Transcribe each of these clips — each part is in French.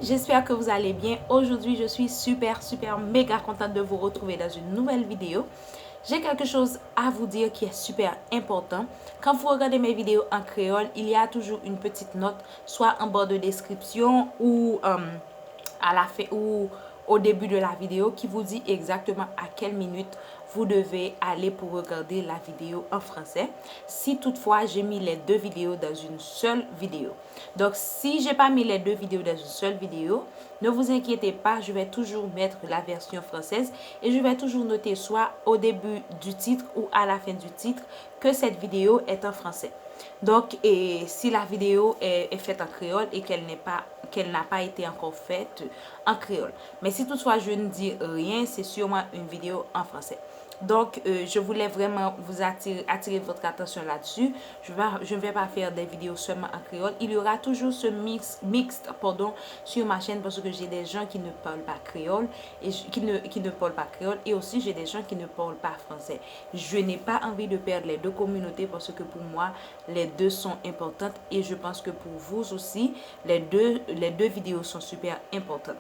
j'espère que vous allez bien. Aujourd'hui, je suis super méga contente de vous retrouver dans une nouvelle vidéo. J'ai quelque chose à vous dire qui est super important. Quand vous regardez mes vidéos en créole, il y a toujours une petite note, soit en bas de description ou à la fin ou au début de la vidéo qui vous dit exactement à quelle minute vous devez aller pour regarder la vidéo en français. Si toutefois j'ai mis les deux vidéos dans une seule vidéo. Donc si j'ai pas mis les deux vidéos dans une seule vidéo, ne vous inquiétez pas, je vais toujours mettre la version française et je vais toujours noter soit au début du titre ou à la fin du titre que cette vidéo est en français. Donc, et si la vidéo est faite en créole et qu'elle n'a pas été encore faite en créole. Mais si toutefois je ne dis rien, c'est sûrement une vidéo en français. Donc, je voulais vraiment vous attirer votre attention là-dessus. Je ne vais pas faire des vidéos seulement en créole. Il y aura toujours ce mixte sur ma chaîne parce que j'ai des gens qui ne parlent pas créole et qui ne parlent pas créole et aussi j'ai des gens qui ne parlent pas français. Je n'ai pas envie de perdre les deux communautés parce que pour moi, les deux sont importantes et je pense que pour vous aussi, les deux vidéos sont super importantes.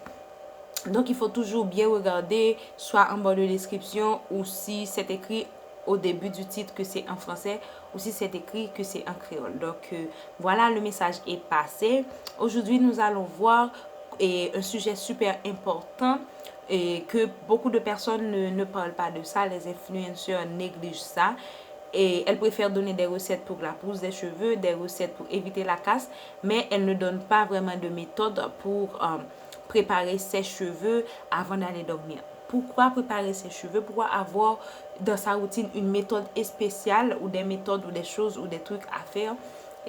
Donc, il faut toujours bien regarder, soit en bas de description ou si c'est écrit au début du titre que c'est en français ou si c'est écrit que c'est en créole. Donc, voilà, le message est passé. Aujourd'hui, nous allons voir un sujet super important et que beaucoup de personnes ne parlent pas de ça. Les influenceurs négligent ça. Et elles préfèrent donner des recettes pour la pousse des cheveux, des recettes pour éviter la casse, mais elles ne donnent pas vraiment de méthode pour préparer ses cheveux avant d'aller dormir. Pourquoi préparer ses cheveux? Pourquoi avoir dans sa routine une méthode spéciale ou des méthodes ou des choses ou des trucs à faire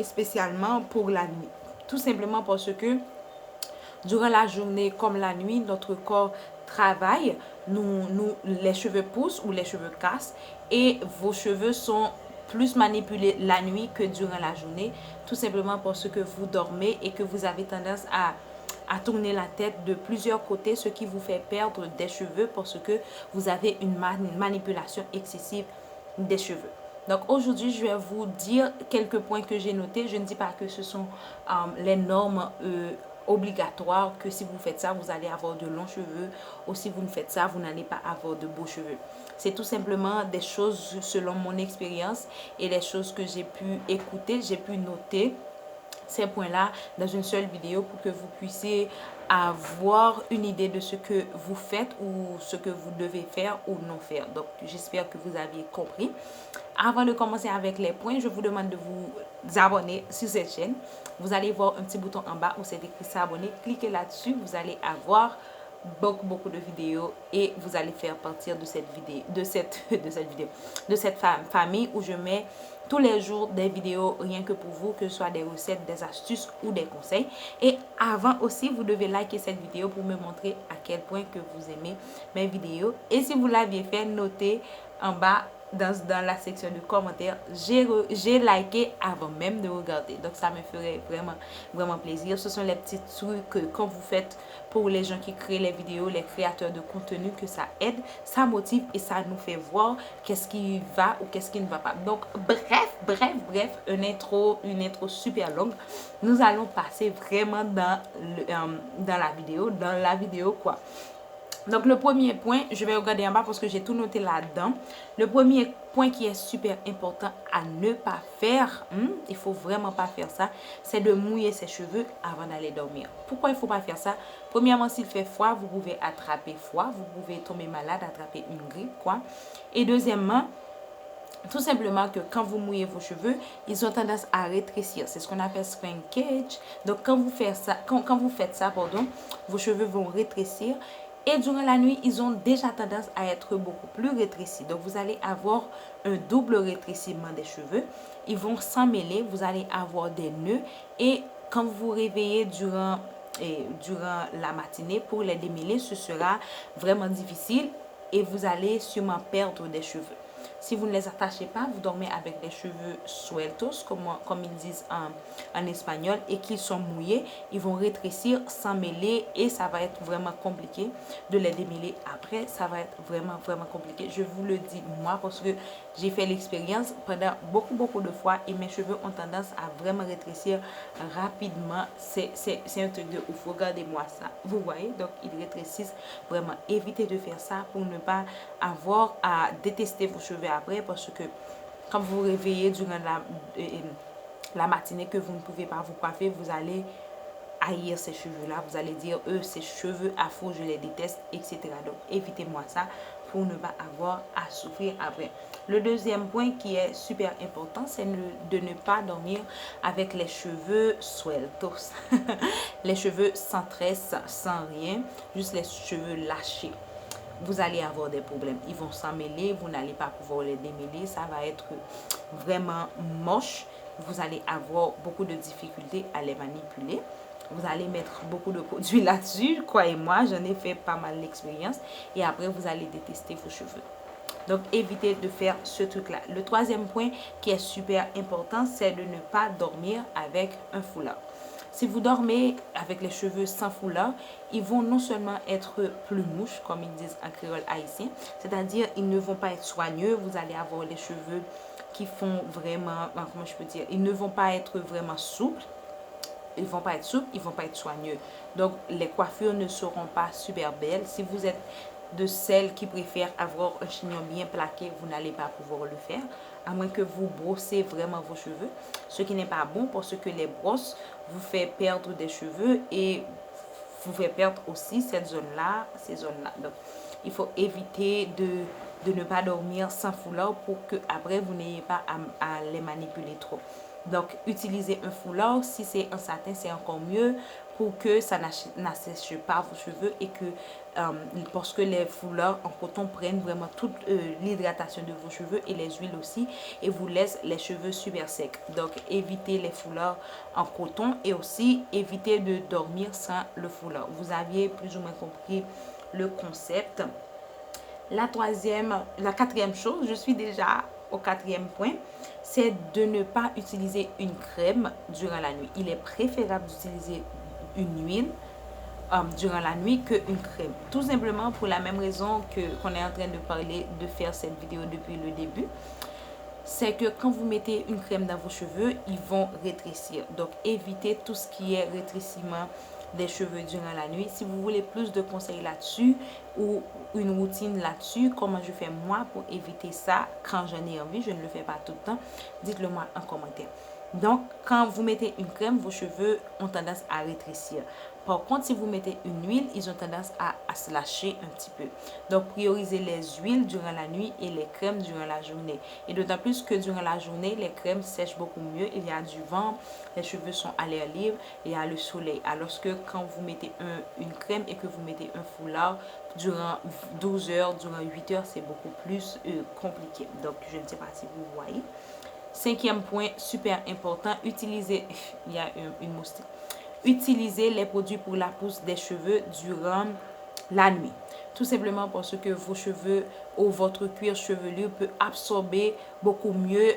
spécialement pour la nuit? Tout simplement parce que durant la journée comme la nuit, notre corps travaille, les cheveux poussent ou les cheveux cassent et vos cheveux sont plus manipulés la nuit que durant la journée, tout simplement parce que vous dormez et que vous avez tendance à tourner la tête de plusieurs côtés, ce qui vous fait perdre des cheveux parce que vous avez une manipulation excessive des cheveux. Donc aujourd'hui, je vais vous dire quelques points que j'ai notés. Je ne dis pas que ce sont les normes obligatoires, que si vous faites ça, vous allez avoir de longs cheveux, ou si vous ne faites ça, vous n'allez pas avoir de beaux cheveux. C'est tout simplement des choses selon mon expérience et les choses que j'ai pu écouter, j'ai pu noter ces points-là dans une seule vidéo pour que vous puissiez avoir une idée de ce que vous faites ou ce que vous devez faire ou non faire. Donc, j'espère que vous aviez compris. Avant de commencer avec les points, je vous demande de vous abonner sur cette chaîne. Vous allez voir un petit bouton en bas où c'est écrit s'abonner. Cliquez là-dessus, vous allez avoir beaucoup de vidéos et vous allez faire partie de cette vidéo, de cette famille où je mets tous les jours des vidéos rien que pour vous, que ce soit des recettes, des astuces ou des conseils. Et avant aussi, vous devez liker cette vidéo pour me montrer à quel point que vous aimez mes vidéos. Et si vous l'aviez fait, notez en bas dans la section de commentaires, j'ai liké avant même de regarder. Donc ça me ferait vraiment plaisir. Ce sont les petits trucs que quand vous faites pour les gens qui créent les vidéos, les créateurs de contenu, que ça aide, ça motive et ça nous fait voir qu'est-ce qui va ou qu'est-ce qui ne va pas. Donc bref, une intro super longue. Nous allons passer vraiment dans la vidéo quoi. Donc, le premier point, je vais regarder en bas parce que j'ai tout noté là-dedans. Le premier point qui est super important à ne pas faire, il faut vraiment pas faire ça, c'est de mouiller ses cheveux avant d'aller dormir. Pourquoi il faut pas faire ça? Premièrement, s'il fait froid, vous pouvez attraper froid, vous pouvez tomber malade, attraper une grippe, quoi. Et deuxièmement, tout simplement que quand vous mouillez vos cheveux, ils ont tendance à rétrécir. C'est ce qu'on appelle shrinkage. Donc, quand vous faites ça, vos cheveux vont rétrécir. Et durant la nuit, ils ont déjà tendance à être beaucoup plus rétrécis. Donc, vous allez avoir un double rétrécissement des cheveux. Ils vont s'emmêler. Vous allez avoir des nœuds. Et quand vous vous réveillez durant la matinée pour les démêler, ce sera vraiment difficile. Et vous allez sûrement perdre des cheveux. Si vous ne les attachez pas, vous dormez avec les cheveux sueltos, comme ils disent en espagnol, et qu'ils sont mouillés, ils vont rétrécir, s'emmêler et ça va être vraiment compliqué de les démêler après. Ça va être vraiment compliqué. Je vous le dis moi parce que j'ai fait l'expérience pendant beaucoup de fois et mes cheveux ont tendance à vraiment rétrécir rapidement. C'est un truc de ouf. Regardez-moi ça. Vous voyez? Donc, ils rétrécissent vraiment. Évitez de faire ça pour ne pas avoir à détester vos cheveux après parce que quand vous vous réveillez durant la matinée que vous ne pouvez pas vous coiffer, vous allez haïr ces cheveux-là. Vous allez dire, ces cheveux afro, je les déteste, etc. Donc, évitez-moi ça pour ne pas avoir à souffrir après. Le deuxième point qui est super important, c'est de ne pas dormir avec les cheveux sueltos. Les cheveux sans tresse, sans rien, juste les cheveux lâchés. Vous allez avoir des problèmes. Ils vont s'emmêler, vous n'allez pas pouvoir les démêler. Ça va être vraiment moche. Vous allez avoir beaucoup de difficultés à les manipuler. Vous allez mettre beaucoup de produits là-dessus. Croyez-moi, j'en ai fait pas mal d'expérience. Et après, vous allez détester vos cheveux. Donc, évitez de faire ce truc-là. Le troisième point qui est super important, c'est de ne pas dormir avec un foulard. Si vous dormez avec les cheveux sans foulard, ils vont non seulement être plus mouches, comme ils disent en créole haïtien, c'est-à-dire ils ne vont pas être soigneux, vous allez avoir les cheveux qui font vraiment, comment je peux dire, ils ne vont pas être vraiment souples, ils vont pas être soigneux. Donc, les coiffures ne seront pas super belles. Si vous êtes de celles qui préfèrent avoir un chignon bien plaqué, vous n'allez pas pouvoir le faire, à moins que vous brossez vraiment vos cheveux, ce qui n'est pas bon parce que les brosses vous fait perdre des cheveux et vous fait perdre aussi cette zone-là, ces zones-là. Donc, il faut éviter de ne pas dormir sans foulard pour que après vous n'ayez pas à les manipuler trop. Donc, utilisez un foulard. Si c'est en satin, c'est encore mieux pour que ça n'assèche pas vos cheveux et que, parce que les foulards en coton prennent vraiment toute l'hydratation de vos cheveux et les huiles aussi et vous laissent les cheveux super secs. Donc, évitez les foulards en coton et aussi évitez de dormir sans le foulard. Vous aviez plus ou moins compris le concept. La quatrième chose, je suis déjà au quatrième point, c'est de ne pas utiliser une crème durant la nuit. Il est préférable d'utiliser une huile durant la nuit qu'une crème. Tout simplement pour la même raison qu'on est en train de parler, de faire cette vidéo depuis le début. C'est que quand vous mettez une crème dans vos cheveux, ils vont rétrécir. Donc, évitez tout ce qui est rétrécissement des cheveux durant la nuit. Si vous voulez plus de conseils là-dessus ou une routine là-dessus, comment je fais moi pour éviter ça quand j'en ai envie, je ne le fais pas tout le temps, dites-le moi en commentaire. Donc, quand vous mettez une crème, vos cheveux ont tendance à rétrécir. Par contre, si vous mettez une huile, ils ont tendance à se lâcher un petit peu. Donc, priorisez les huiles durant la nuit et les crèmes durant la journée. Et d'autant plus que durant la journée, les crèmes sèchent beaucoup mieux. Il y a du vent, les cheveux sont à l'air libre et il y a le soleil. Alors que quand vous mettez une crème et que vous mettez un foulard, durant 12 heures, durant 8 heures, c'est beaucoup plus compliqué. Donc, je ne sais pas si vous voyez. Cinquième point, super important, utilisez, il y a une moustique, utilisez les produits pour la pousse des cheveux durant la nuit. Tout simplement parce que vos cheveux ou votre cuir chevelu peut absorber beaucoup mieux,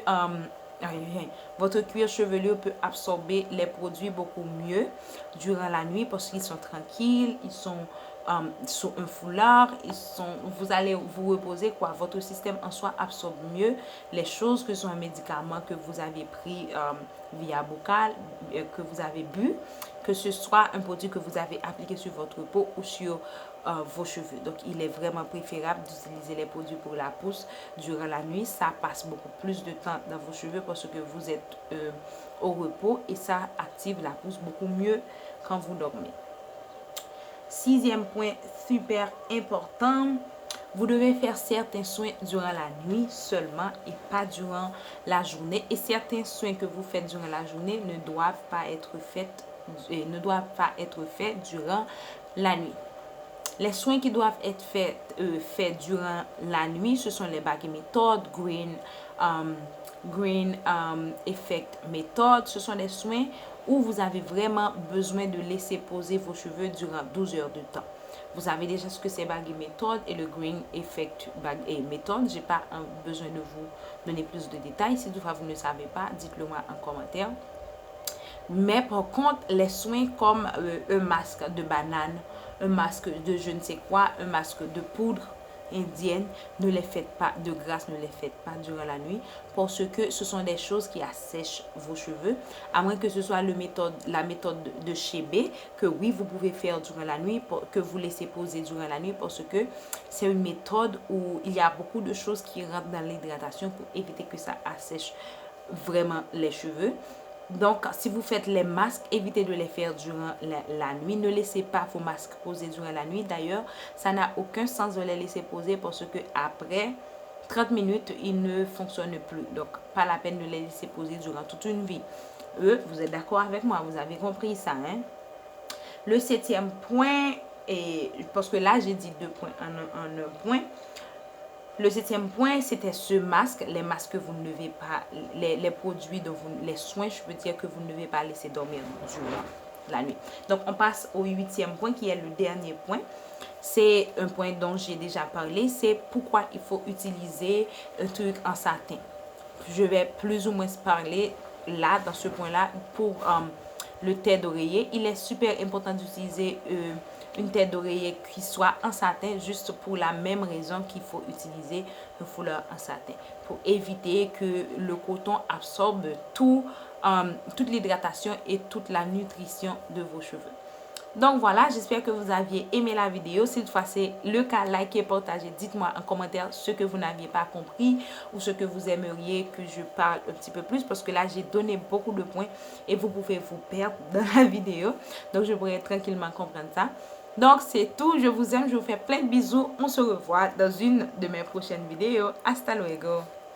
votre cuir chevelu peut absorber les produits beaucoup mieux durant la nuit parce qu'ils sont tranquilles, ils sont sur un foulard, vous allez vous reposer quoi. Votre système en soi absorbe mieux les choses que sont un médicament que vous avez pris via bocal, que vous avez bu, que ce soit un produit que vous avez appliqué sur votre peau ou sur vos cheveux. Donc, il est vraiment préférable d'utiliser les produits pour la pousse durant la nuit. Ça passe beaucoup plus de temps dans vos cheveux parce que vous êtes au repos et ça active la pousse beaucoup mieux quand vous dormez. Sixième point super important, vous devez faire certains soins durant la nuit seulement et pas durant la journée. Et certains soins que vous faites durant la journée ne doivent pas être faits durant la nuit. Les soins qui doivent être faits durant la nuit, ce sont les Baggy Method, Green Effect Method. Ce sont des soins où vous avez vraiment besoin de laisser poser vos cheveux durant 12 heures de temps. Vous savez déjà ce que c'est Baggy Method et le Green Effect Baggy Method. Je n'ai pas besoin de vous donner plus de détails. Si toutefois vous ne savez pas, dites-le moi en commentaire. Mais par contre, les soins comme un masque de banane, un masque de je ne sais quoi, un masque de poudre indienne, ne les faites pas, de grâce, ne les faites pas durant la nuit, parce que ce sont des choses qui assèchent vos cheveux, à moins que ce soit la méthode de Chebe, que oui, vous pouvez faire durant la nuit, que vous laissez poser durant la nuit, parce que c'est une méthode où il y a beaucoup de choses qui rentrent dans l'hydratation pour éviter que ça assèche vraiment les cheveux. Donc, si vous faites les masques, évitez de les faire durant la nuit. Ne laissez pas vos masques poser durant la nuit. D'ailleurs, ça n'a aucun sens de les laisser poser parce que après 30 minutes, ils ne fonctionnent plus. Donc, pas la peine de les laisser poser durant toute une vie. Vous êtes d'accord avec moi? Vous avez compris ça, hein? Le 7e point, parce que là, j'ai dit 2 points en un point. Le 7e point, c'était ce masque, les masques que vous ne devez pas, les produits, les soins, je peux dire que vous ne devez pas laisser dormir durant la nuit. Donc, on passe au 8e point qui est le dernier point. C'est un point dont j'ai déjà parlé, c'est pourquoi il faut utiliser un truc en satin. Je vais plus ou moins parler là, dans ce point-là, pour le thé d'oreiller. Il est super important d'utiliser une tête d'oreiller qui soit en satin, juste pour la même raison qu'il faut utiliser un foulard en satin, pour éviter que le coton absorbe toute l'hydratation et toute la nutrition de vos cheveux. Donc voilà, j'espère que vous aviez aimé la vidéo. Si toutefois c'est le cas, likez, partagez, dites-moi en commentaire ce que vous n'aviez pas compris ou ce que vous aimeriez que je parle un petit peu plus, parce que là j'ai donné beaucoup de points et vous pouvez vous perdre dans la vidéo. Donc je pourrais tranquillement comprendre ça. Donc c'est tout, je vous aime, je vous fais plein de bisous. On se revoit dans une de mes prochaines vidéos. Hasta luego.